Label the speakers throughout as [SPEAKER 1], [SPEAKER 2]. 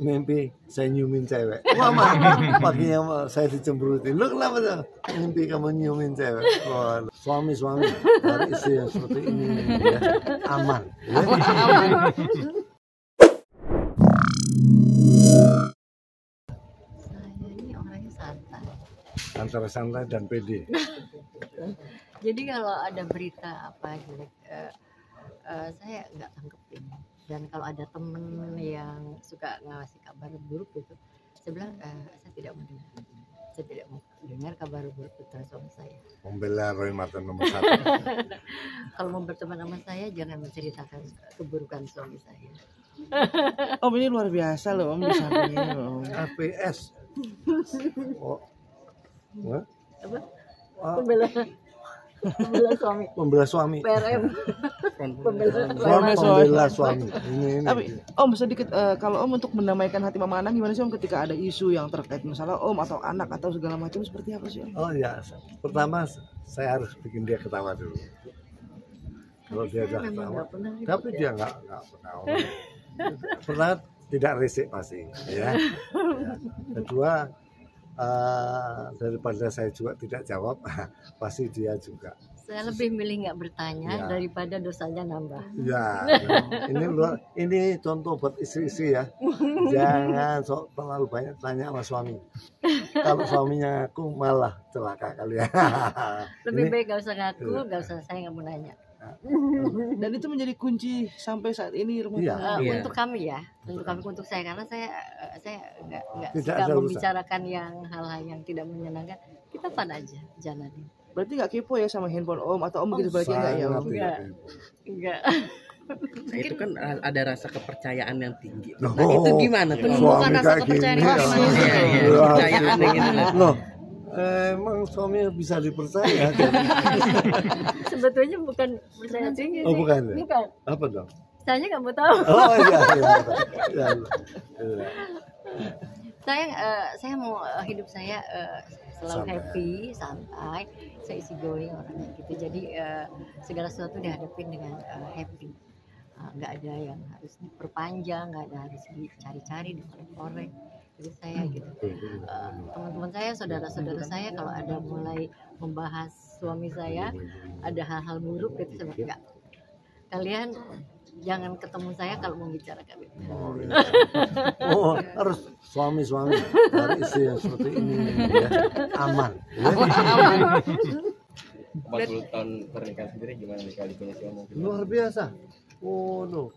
[SPEAKER 1] mimpi saya nyiumin cewek. Mama, paginya saya dicemburutin. Lu kenapa tuh? Mimpi kamu nyiumin cewek. Wah, suami dari istri yang seperti ini ya, aman. Ya.
[SPEAKER 2] Saya ini orangnya santai.
[SPEAKER 1] Antara santai dan pede.
[SPEAKER 2] Jadi kalau ada berita apa jelek, saya nggak tanggepin. Dan kalau ada temen yang suka ngasih kabar buruk gitu, saya bilang saya tidak mau dengar. Saya tidak mau dengar kabar buruk tentang suami saya.
[SPEAKER 1] Membela Roy Marten nomor 1.
[SPEAKER 2] Kalau mau berteman sama saya, jangan menceritakan keburukan suami saya.
[SPEAKER 3] Om ini luar biasa loh, Om di samping ini loh.
[SPEAKER 1] APS. Oh. What?
[SPEAKER 2] Apa?
[SPEAKER 1] Ah,
[SPEAKER 2] Pembela suami.
[SPEAKER 1] Membela suami.
[SPEAKER 2] PRM.
[SPEAKER 1] Membela suami. Ini.
[SPEAKER 3] Tapi Om sedikit kalau Om untuk mendamaikan hati Mama Anang gimana sih Om ketika ada isu yang terkait masalah Om atau anak atau segala macam seperti apa sih Om?
[SPEAKER 1] Oh ya, pertama saya harus bikin dia ketawa dulu. Kalau dia udah ketawa, tapi dia nggak pernah. Pernah tidak resik pasti, ya. Kedua, daripada saya juga tidak jawab, pasti dia juga.
[SPEAKER 2] Saya lebih milih nggak bertanya
[SPEAKER 1] Ya.
[SPEAKER 2] daripada dosanya nambah.
[SPEAKER 1] Ya, ini contoh buat istri-istri ya. Jangan terlalu banyak tanya sama suami. Kalau suaminya aku malah celaka kalian.
[SPEAKER 2] Lebih baik nggak usah ngaku, nggak usah, saya nggak mau nanya.
[SPEAKER 3] Dan itu menjadi kunci sampai saat ini rumah
[SPEAKER 1] Iya.
[SPEAKER 3] tangga.
[SPEAKER 2] Untuk kami ya, untuk saya karena saya nggak
[SPEAKER 1] Tidak
[SPEAKER 2] suka
[SPEAKER 1] ada urusan.
[SPEAKER 2] membicarakan yang hal-hal yang tidak menyenangkan. Kita fun aja jalanin.
[SPEAKER 3] Berarti nggak kepo ya sama handphone Om atau Om begitu sebaliknya nggak ya Om?
[SPEAKER 1] Sangat tidak.
[SPEAKER 2] Enggak.
[SPEAKER 4] Nah, itu kan ada rasa kepercayaan yang tinggi.
[SPEAKER 1] Loh,
[SPEAKER 4] Nah, itu gimana tuh?
[SPEAKER 1] suami
[SPEAKER 2] Bukan rasa
[SPEAKER 1] kayak
[SPEAKER 2] kepercayaan
[SPEAKER 1] gini,
[SPEAKER 2] yang
[SPEAKER 1] ya.
[SPEAKER 2] gimana?
[SPEAKER 4] Iya, kepercayaan yang gitu.
[SPEAKER 1] Loh, emang suami bisa dipercaya?
[SPEAKER 2] Sebetulnya bukan percaya tinggi sih.
[SPEAKER 1] Oh, bukan ya?
[SPEAKER 2] Bukan.
[SPEAKER 1] Apa dong?
[SPEAKER 2] Saya nggak mau tahu.
[SPEAKER 1] Oh iya. Ya.
[SPEAKER 2] Saya mau hidup saya selalu
[SPEAKER 1] Santai.
[SPEAKER 2] happy, santai, saya easy going orangnya gitu. Jadi segala sesuatu dihadapin dengan happy. Nggak ada yang harus diperpanjang, nggak ada harus dicari-cari, dikorek-korek. Jadi saya gitu. Teman-teman saya, saudara-saudara saya kalau ada mulai membahas suami saya, ada hal-hal buruk gitu, saya bilang enggak. Kalian jangan ketemu saya kalau membicarakan itu.
[SPEAKER 1] Oh, harus suami dari istri yang seperti ini ya, aman. Ya.
[SPEAKER 5] 40 tahun pernikahan sendiri gimana nih kali punya suami?
[SPEAKER 1] Luar biasa. Oh, no.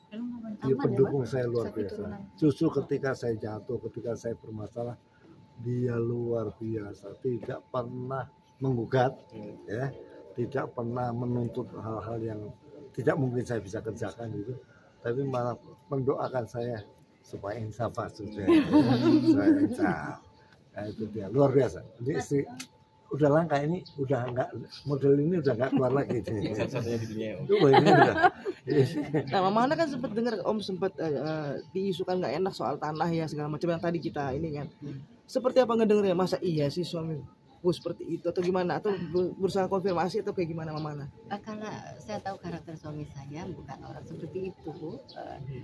[SPEAKER 1] Dia pendukung saya luar biasa. Justru ketika saya jatuh, ketika saya bermasalah, dia luar biasa. Tidak pernah menggugat, ya, tidak pernah menuntut hal-hal yang tidak mungkin saya bisa kerjakan gitu. Tapi malah mendoakan saya supaya insaf sudah. Saya insaf. Nah, itu dia luar biasa. Ini istri udah langka ini, udah enggak, model ini udah enggak keluar lagi.
[SPEAKER 5] Satu-satunya di dunia.
[SPEAKER 1] Ini udah.
[SPEAKER 3] Nah Mama Anang kan sempat dengar Om sempat diisukan nggak enak soal tanah ya segala macam yang tadi kita ini kan. Seperti apa ngedengernya? Masa iya sih suami seperti itu atau gimana? Atau berusaha konfirmasi atau kayak gimana Mama Anang?
[SPEAKER 2] Karena saya tahu karakter suami saya bukan orang seperti itu.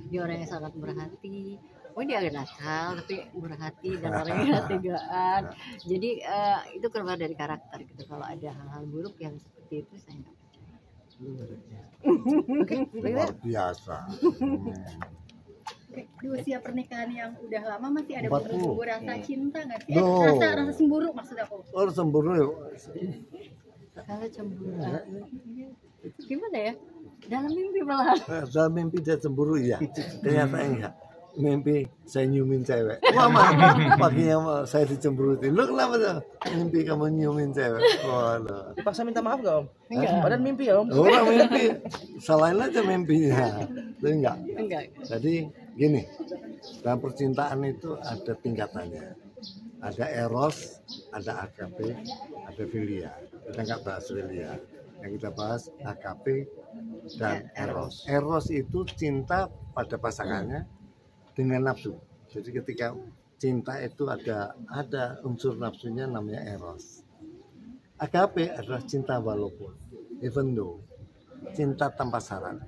[SPEAKER 2] Dia orang yang sangat berhati. Oh, dia agak nakal tapi berhati dan orangnya tegaan. Jadi itu keluar dari karakter gitu. Kalau ada hal-hal buruk yang seperti itu saya nggak percaya.
[SPEAKER 1] Luar biasa.
[SPEAKER 6] Di usia pernikahan yang udah lama masih ada
[SPEAKER 1] 40.
[SPEAKER 6] bumbu-bumbu rasa cinta nggak sih?
[SPEAKER 1] No.
[SPEAKER 6] Rasa cemburu maksud aku.
[SPEAKER 1] Oh, semburu ya.
[SPEAKER 2] Kalau cemburu gimana ya? Dalam mimpi malahan.
[SPEAKER 1] Dalam mimpi dia cemburu ya. Ternyata enggak. Mimpi saya nyiumin cewek. Mama, paginya saya dicemburutin. Lu kenapa tuh? Mimpi kamu nyiumin cewek. Waduh.
[SPEAKER 3] Dipaksa minta maaf nggak Om?
[SPEAKER 2] Enggak.
[SPEAKER 3] Padahal mimpi ya Om.
[SPEAKER 1] Orang mimpi, salahin aja mimpinya. Tapi enggak.
[SPEAKER 2] Enggak.
[SPEAKER 1] Jadi gini, dalam percintaan itu ada tingkatannya. Ada eros, ada AKP, ada filia. Kita nggak bahas filia. Yang kita bahas AKP dan eros. Eros itu cinta pada pasangannya dengan nafsu. Jadi ketika cinta itu ada unsur nafsunya namanya eros. AKP adalah cinta walaupun, even though, cinta tanpa syarat.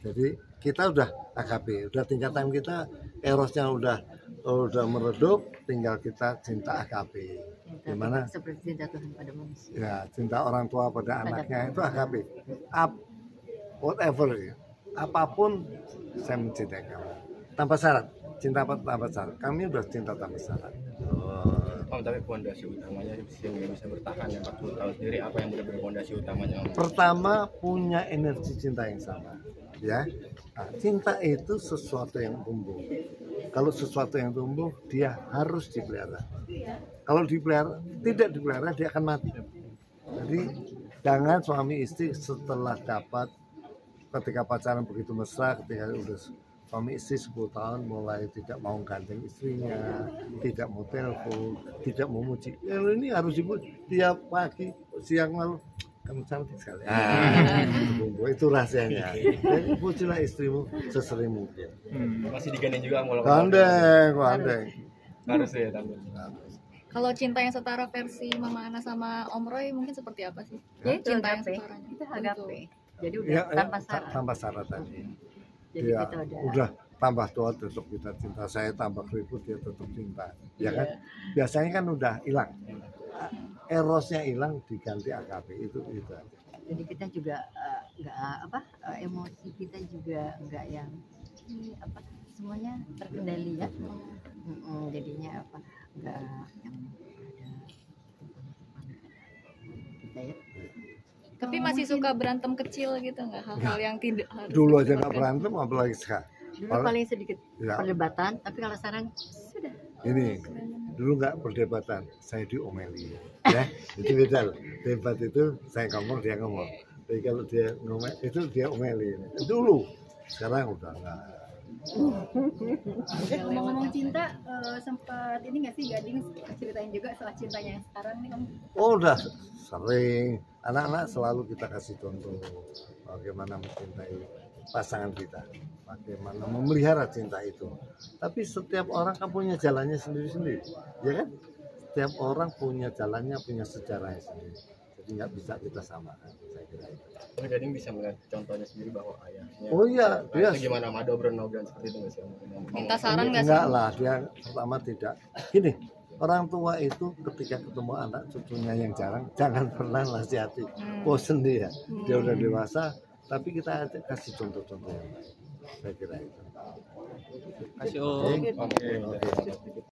[SPEAKER 1] Jadi kita udah AKP, udah tingkatan kita erosnya udah udah meredup, tinggal kita cinta AKP. Gimana?
[SPEAKER 2] Seperti cinta Tuhan pada manusia.
[SPEAKER 1] Ya, cinta orang tua pada anaknya itu AKP. Whatever ya. Apapun saya mencintai kamu. Tanpa syarat. Cinta tanpa syarat. Kami udah cinta tanpa syarat.
[SPEAKER 5] Om, tapi fondasi utamanya sehingga bisa bertahan yang 40 tahun sendiri, apa yang benar-benar fondasi utamanya Om?
[SPEAKER 1] Pertama, punya energi cinta yang sama. Ya. Nah, cinta itu sesuatu yang tumbuh. Kalau sesuatu yang tumbuh, dia harus dipelihara. Kalau tidak dipelihara, dia akan mati. Jadi jangan suami istri setelah dapat, ketika pacaran begitu mesra, ketika udah suami istri 10 tahun mulai tidak mau gandeng istrinya, tidak mau telepon, tidak mau muji. Ini harus dipuji tiap pagi, siang lalu. Kamu cantik sekali. Itu rahasianya. Jadi pujilah istrimu sesering mungkin.
[SPEAKER 5] Masih digandeng juga Om?
[SPEAKER 1] Gandeng.
[SPEAKER 5] Harus ya tampil.
[SPEAKER 7] Kalau cinta yang setara versi Mama Ana sama Om Roy mungkin seperti apa sih?
[SPEAKER 2] Ya, itu
[SPEAKER 7] Cinta yang
[SPEAKER 2] agape.
[SPEAKER 7] setaranya.
[SPEAKER 2] Itu agape. Jadi udah
[SPEAKER 1] Ya,
[SPEAKER 2] tanpa syarat.
[SPEAKER 1] tanpa syarat tadi.
[SPEAKER 2] Jadi
[SPEAKER 1] Dia
[SPEAKER 2] kita
[SPEAKER 1] udah tambah tua tetap kita cinta, saya tambah keriput dia tetap cinta, ya kan? Biasanya kan udah hilang, erosnya hilang diganti AKP itu.
[SPEAKER 2] Jadi kita juga emosi kita juga nggak yang semuanya terkendali ya. Jadinya nggak yang ada kita ya.
[SPEAKER 7] Tapi masih suka berantem kecil gitu nggak? Hal-hal yang tidak harus
[SPEAKER 1] Dulu aja nggak
[SPEAKER 7] dilakukan.
[SPEAKER 1] berantem, apalagi sekarang.
[SPEAKER 2] Dulu paling sedikit
[SPEAKER 1] Ya.
[SPEAKER 2] perdebatan, tapi kalau sekarang sudah.
[SPEAKER 1] Ini dulu nggak perdebatan, saya diomeli, ya itu beda loh. Debat itu saya ngomong dia ngomong, tapi kalau dia ngomong itu dia omeli. Dulu, sekarang udah nggak.
[SPEAKER 6] Ngomong-ngomong cinta, sempat ini nggak sih Gading ceritain juga soal cintanya yang sekarang nih kamu?
[SPEAKER 1] Oh udah sering, anak-anak selalu kita kasih contoh bagaimana mencintai pasangan kita, bagaimana memelihara cinta itu. Tapi setiap orang kan punya jalannya sendiri-sendiri, ya kan? Setiap orang punya jalannya, punya sejarahnya sendiri. Jadi nggak bisa kita samakan, saya kira itu.
[SPEAKER 5] Om Gading bisa melihat contohnya sendiri bahwa ayahnya.
[SPEAKER 1] Oh iya, dia
[SPEAKER 5] Itu gimana sama obrolan seperti itu nggak sih Om?
[SPEAKER 7] Minta saran nggak sih?
[SPEAKER 1] enggak lah, dia pertama tidak. Gini, orang tua itu ketika ketemu anak cucunya yang jarang, jangan pernah nasihati. Bosen dia udah dewasa, tapi kita kasih contoh-contoh yang baik. Saya kira itu.
[SPEAKER 5] Kasih Om.
[SPEAKER 1] Oke.
[SPEAKER 5] Oke.